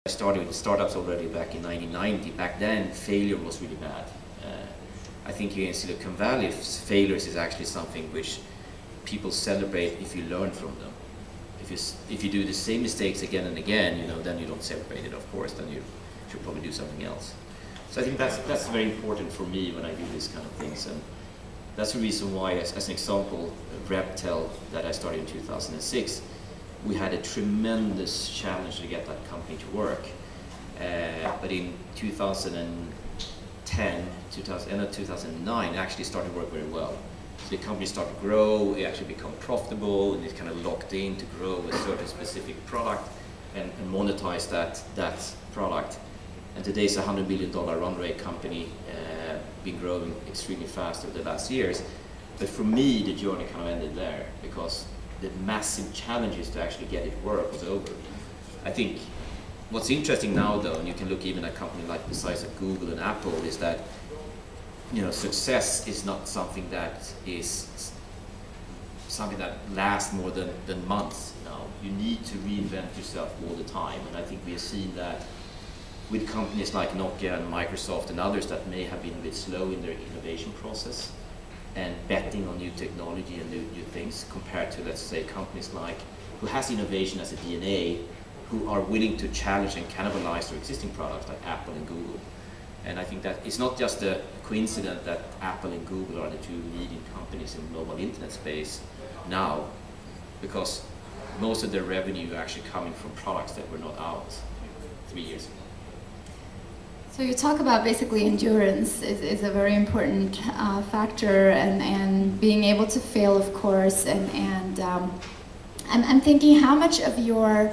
I started with startups already back in 1990. Back then, failure was really bad. I think here in Silicon Valley, failures is actually something which people celebrate if you learn from them. If you do the same mistakes again and again, then you don't celebrate it, of course. Then you should probably do something else. So I think that's very important for me when I do these kind of things, and that's the reason why, as an example, Wrapptel that I started in 2006, we had a tremendous challenge to get that company to work. But in 2010, 2009, it actually started to work very well. So the company started to grow, it actually became profitable, and it kind of locked in to grow a certain specific product and monetize that product. And today it's a $100 million run rate company, been growing extremely fast over the last years. But for me, the journey kind of ended there because the massive challenges to actually get it work was over. I think what's interesting now, though, and you can look even at a company like the size of Google and Apple, is that success is not something that lasts more than months. You need to reinvent yourself all the time, and I think we have seen that with companies like Nokia and Microsoft and others that may have been a bit slow in their innovation process and betting on new technology and new things, compared to, let's say, companies like who has innovation as a DNA, who are willing to challenge and cannibalize their existing products like Apple and Google. And I think that it's not just a coincidence that Apple and Google are the two leading companies in the mobile internet space now, because most of their revenue are actually coming from products that were not out 3 years ago. So you talk about basically endurance is a very important factor, and being able to fail, of course. And I'm thinking, how much of your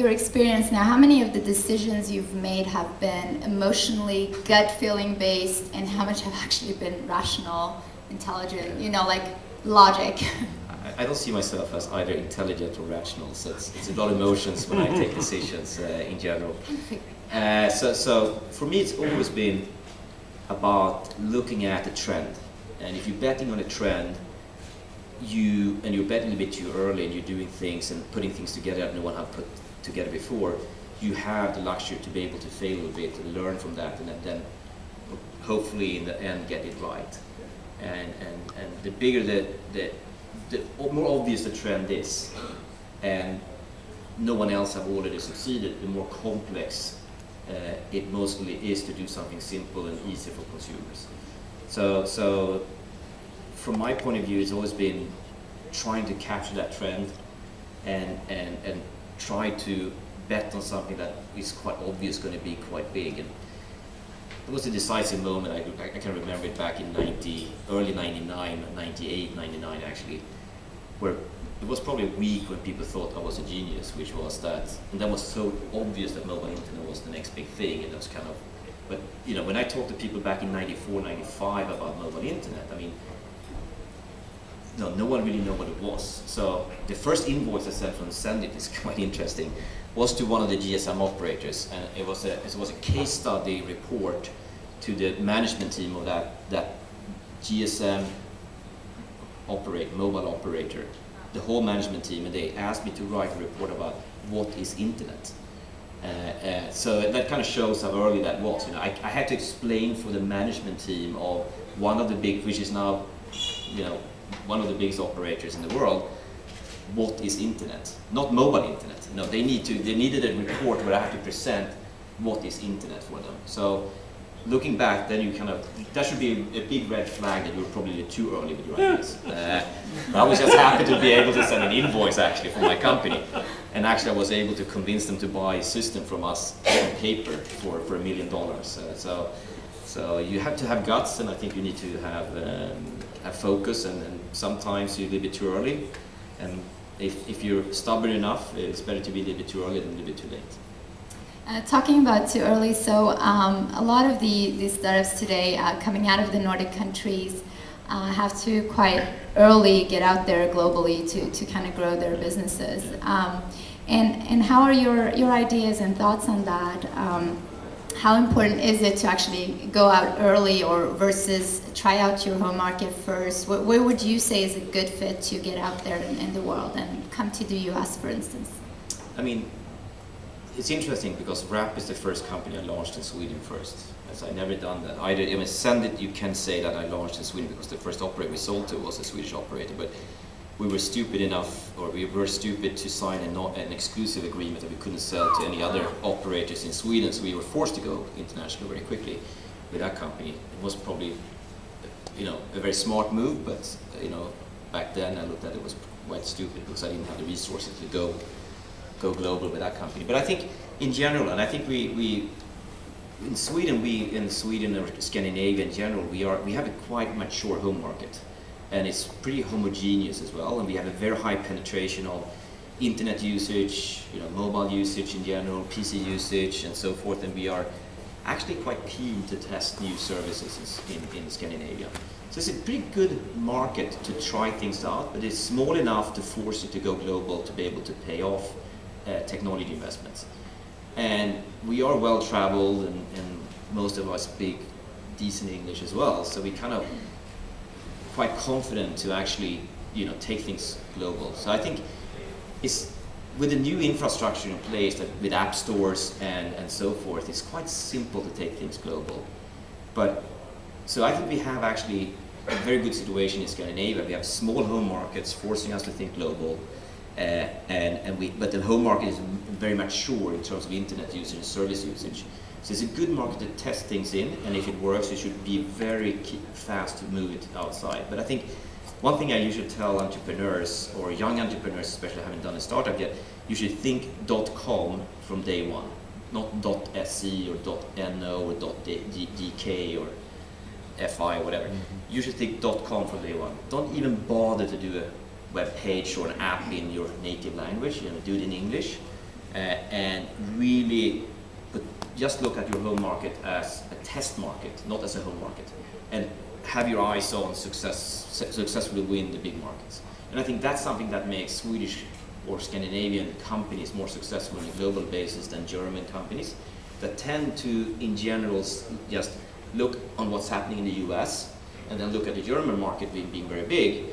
experience now, how many of the decisions you've made have been emotionally gut feeling based, and how much have actually been rational, intelligent, like logic? I don't see myself as either intelligent or rational, so it's a lot of emotions when I take decisions in general. So for me, it's always been about looking at a trend, and if you're betting on a trend, you're betting a bit too early, and you're doing things and putting things together that no one had put together before, you have the luxury to be able to fail a bit and learn from that, and then hopefully in the end get it right. And the bigger the more obvious the trend is, and no one else have already succeeded, the more complex it mostly is to do something simple and easy for consumers. So from my point of view, it's always been trying to capture that trend and try to bet on something that is quite obvious going to be quite big. And it was a decisive moment. I can remember it back in early 99, 98, 99 actually, where it was probably a week when people thought I was a genius, which was that, and that was so obvious that mobile internet was the next big thing, and that's kind of, but when I talked to people back in 94, 95 about mobile internet, I mean, no one really knew what it was. So the first invoice I sent from Sendit is quite interesting, was to one of the GSM operators, and it was a case study report to the management team of that GSM mobile operator, the whole management team, and they asked me to write a report about what is internet. So that kind of shows how early that was. I had to explain for the management team of one of the big, which is now, one of the biggest operators in the world, what is internet? Not mobile internet. They needed a report where I had to present what is internet for them. So looking back, then that should be a big red flag that you were probably too early with your ideas. I was just happy to be able to send an invoice actually for my company, and actually I was able to convince them to buy a system from us on paper for $1 million. So you have to have guts, and I think you need to have focus, and sometimes you're a little bit too early, and if you're stubborn enough, it's better to be a little bit too early than a little bit too late. Talking about too early, so a lot of the startups today coming out of the Nordic countries have to quite early get out there globally to kind of grow their businesses. And how are your ideas and thoughts on that? How important is it to actually go out early or versus try out your home market first? Where would you say is a good fit to get out there in the world and come to the US, for instance? I mean, it's interesting because Wrapp is the first company I launched in Sweden first. As I never done that. Either, I mean, Sendit, you can say that I launched in Sweden because the first operator we sold to was a Swedish operator, but we were stupid enough, or we were stupid to sign an exclusive agreement that we couldn't sell to any other operators in Sweden, so we were forced to go international very quickly with that company. It was probably, you know, a very smart move, but you know, back then I looked at it was quite stupid because I didn't have the resources to go global with that company. But I think in general, and I think we in Sweden or Scandinavia in general, we have a quite mature home market, and it's pretty homogeneous as well, and we have a very high penetration of internet usage, you know, mobile usage in general, PC usage, and so forth, and we are actually quite keen to test new services in Scandinavia. So it's a pretty good market to try things out, but it's small enough to force you to go global to be able to pay off technology investments. And we are well traveled, and most of us speak decent English as well, so we kind of quite confident to actually, you know, take things global. So I think it's with the new infrastructure in place, that with app stores and so forth, it's quite simple to take things global. But so I think we have actually a very good situation in Scandinavia. We have small home markets forcing us to think global, but the home market is very mature in terms of internet usage and service usage. So it's a good market to test things in, and if it works, you should be very fast to move it outside. But I think one thing I usually tell entrepreneurs, or young entrepreneurs especially, haven't done a startup yet, you should think .com from day one, not .se or .no or .dk or FI or whatever. You should think .com from day one. Don't even bother to do a web page or an app in your native language. You know, do it in English, and really. But just look at your home market as a test market, not as a home market, and have your eyes on successfully win the big markets. And I think that's something that makes Swedish or Scandinavian companies more successful on a global basis than German companies that tend to, in general, just look on what's happening in the US and then look at the German market being very big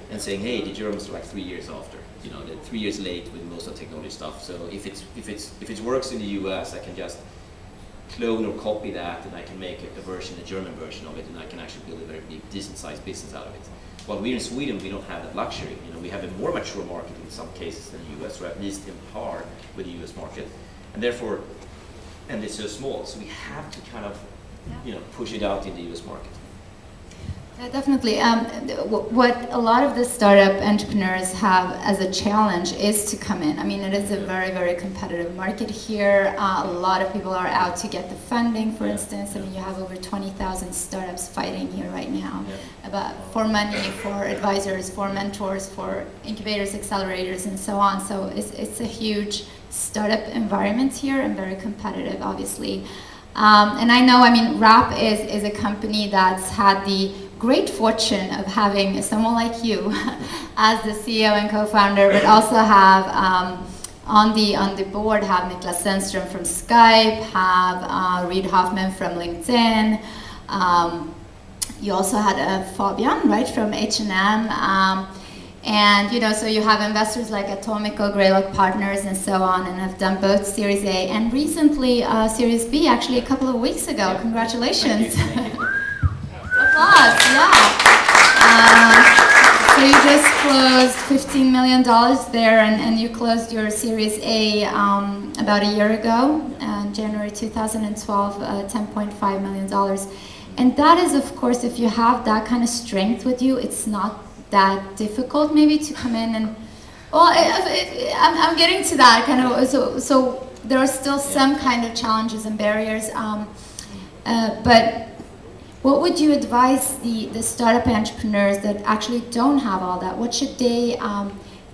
and saying, hey, the Germans are like 3 years after. You know, they're 3 years late with most of the technology stuff. So if it works in the US, I can just clone or copy that, and I can make a version, a German version of it, and I can actually build a very big, decent-sized business out of it. While we're in Sweden, we don't have that luxury. You know, we have a more mature market in some cases than the US, or at least in par with the US market, and therefore, and it's so small, so we have to kind of, you know, push it out in the US market. Definitely. What a lot of the startup entrepreneurs have as a challenge is to come in. I mean, it is a very, very competitive market here. A lot of people are out to get the funding, for instance. I mean, you have over 20,000 startups fighting here right now for money, for advisors, for mentors, for incubators, accelerators, and so on. So it's a huge startup environment here and very competitive, obviously. And I know, I mean, Wrapp is a company that's had the great fortune of having someone like you as the CEO and co-founder, but also have on the board have Niklas Sennström from Skype, have Reid Hoffman from LinkedIn. You also had Fabian, right, from H&M. And you know, so you have investors like Atomico, Greylock Partners, and so on, and have done both Series A and recently Series B, actually a couple of weeks ago. Yeah. Congratulations! Thank you. Applause! Yeah. So you just closed $15 million there, and you closed your Series A about a year ago, in January 2012, $10.5 million. And that is, of course, if you have that kind of strength with you, it's not that difficult maybe to come in and, well, I'm getting to that kind of, so there are still some kind of challenges and barriers, but what would you advise the startup entrepreneurs that actually don't have all that? What should they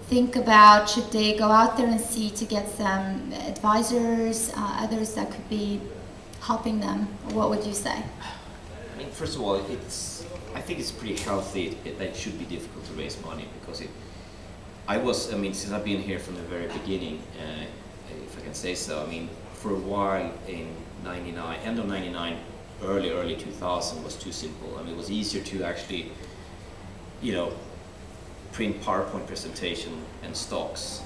think about? Should they go out there and see to get some advisors, others that could be helping them? What would you say? I mean, first of all, I think it's pretty healthy that it should be difficult to raise money, because I mean, since I've been here from the very beginning, if I can say so, I mean, for a while in 99, end of 99, early 2000 was too simple. I mean, it was easier to actually, you know, print PowerPoint presentation and stocks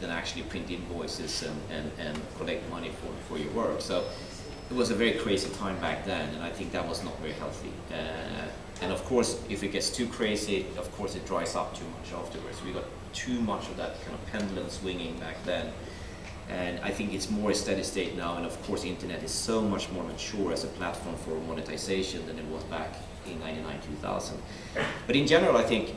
than actually print invoices and collect for your work. So it was a very crazy time back then, and I think that was not very healthy. And of course, if it gets too crazy, of course it dries up too much afterwards. We got too much of that kind of pendulum swinging back then. And I think it's more a steady state now, and of course the internet is so much more mature as a platform for monetization than it was back in 99, 2000. But in general, I think,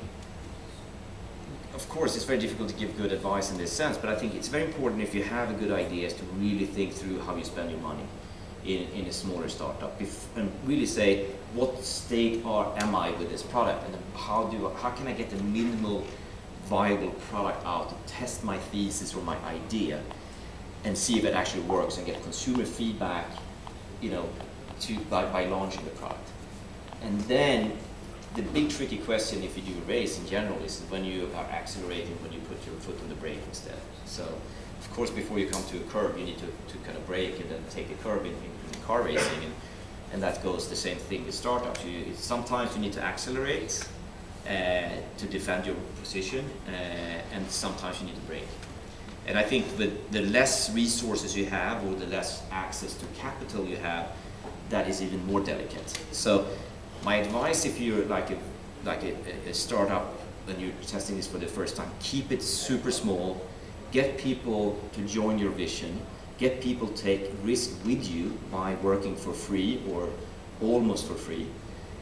of course, it's very difficult to give good advice in this sense, but I think it's very important if you have a good idea to really think through how you spend your money in a smaller startup, and really say, what state am I with this product, and how can I get the minimal viable product out to test my thesis or my idea, and see if it actually works, and get consumer feedback, by launching the product. And then the big tricky question, if you do a race in general, is when you are accelerating, when you put your foot on the brake instead. So, of course, before you come to a curve, you need to kind of brake and then take the curve in car racing, and that goes the same thing with startups. Sometimes you need to accelerate to defend your position, and sometimes you need to brake. And I think the less resources you have, or the less access to capital you have, that is even more delicate. So my advice, if you're like a startup and you're testing this for the first time, keep it super small, get people to join your vision, get people to take risk with you by working for free or almost for free.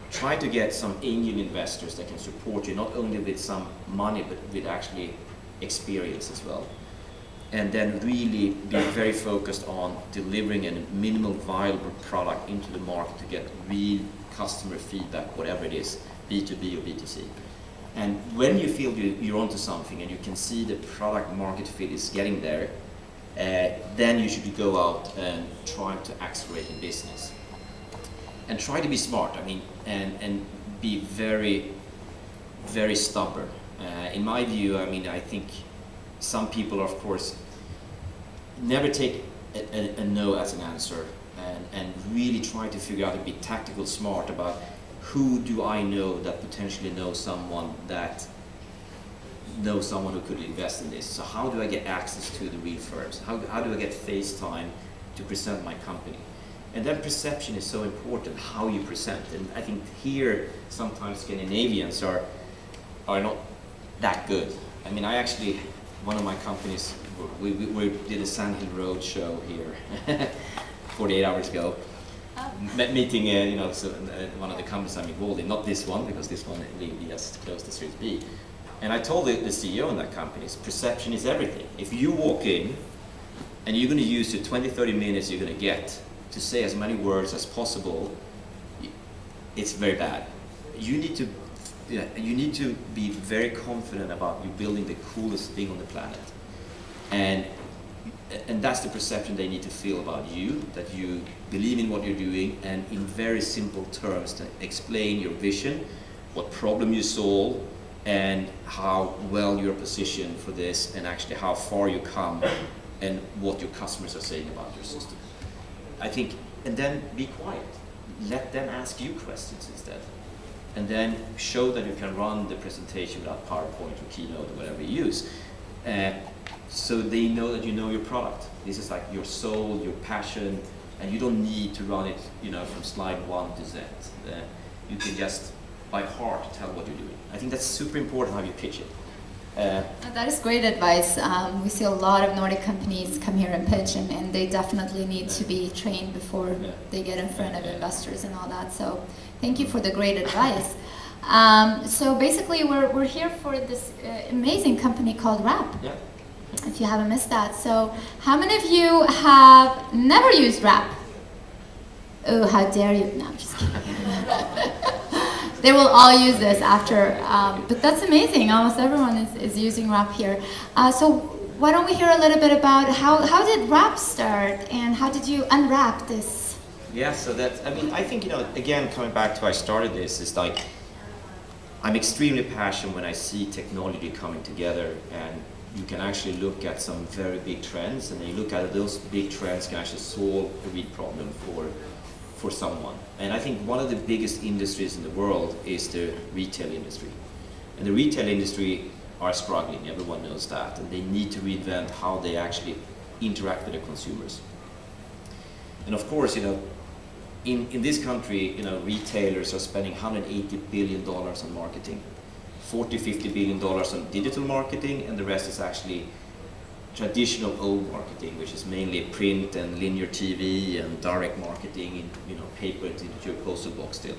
Try to get some angel investors that can support you, not only with some money, but with actually experience as well. And then really be very focused on delivering a minimal viable product into the market to get real customer feedback, whatever it is, B2B or B2C. And when you feel you're onto something and you can see the product market fit is getting there, then you should go out and try to accelerate the business. And try to be smart, and be very, very stubborn. In my view, I think some people are, of course, never take a no as an answer, and really try to figure out and be tactical smart about who do I know that potentially knows someone who could invest in this. So how do I get access to the real firms? How do I get face time to present my company? And then perception is so important, how you present. And I think here sometimes Scandinavians are not that good. One of my companies, we did a Sand Hill Road show here 48 hours ago, meeting one of the companies I'm involved in, not this one, because this one we just closed the Series B. And I told the CEO in that company, perception is everything. If you walk in and you're going to use the 20-30 minutes you're going to get to say as many words as possible, it's very bad. You need to be very confident about you building the coolest thing on the planet, and that's the perception they need to feel about you, that you believe in what you're doing, and in very simple terms to explain your vision, what problem you solve, and how well you're positioned for this, and actually how far you come, and what your customers are saying about your system. I think, and then be quiet. Let them ask you questions instead. And then show that you can run the presentation without PowerPoint or Keynote or whatever you use. So they know that you know your product. This is like your soul, your passion, and you don't need to run it, from slide 1 to Z. You can just, by heart, tell what you're doing. I think that's super important how you pitch it. That is great advice. We see a lot of Nordic companies come here and pitch, and they definitely need to be trained before they get in front of investors and all that. So thank you for the great advice. So basically, we're here for this amazing company called Wrapp. Yeah. If you haven't missed that. So how many of you have never used Wrapp? Oh, how dare you. No, I'm just kidding. They will all use this after, but that's amazing. Almost everyone is using Wrapp here. So why don't we hear a little bit about how did Wrapp start, and how did you unwrap this? Yeah, so I think, again, coming back to why I started this, is like, I'm extremely passionate when I see technology coming together, and you can actually look at some very big trends, and then you look at those big trends can actually solve a real problem for someone. And I think one of the biggest industries in the world is the retail industry. And the retail industry are struggling, everyone knows that, and they need to reinvent how they actually interact with the consumers. And of course, in this country, retailers are spending $180 billion on marketing, $40–50 billion on digital marketing, and the rest is actually traditional old marketing, which is mainly print and linear TV and direct marketing in paper into your postal box still.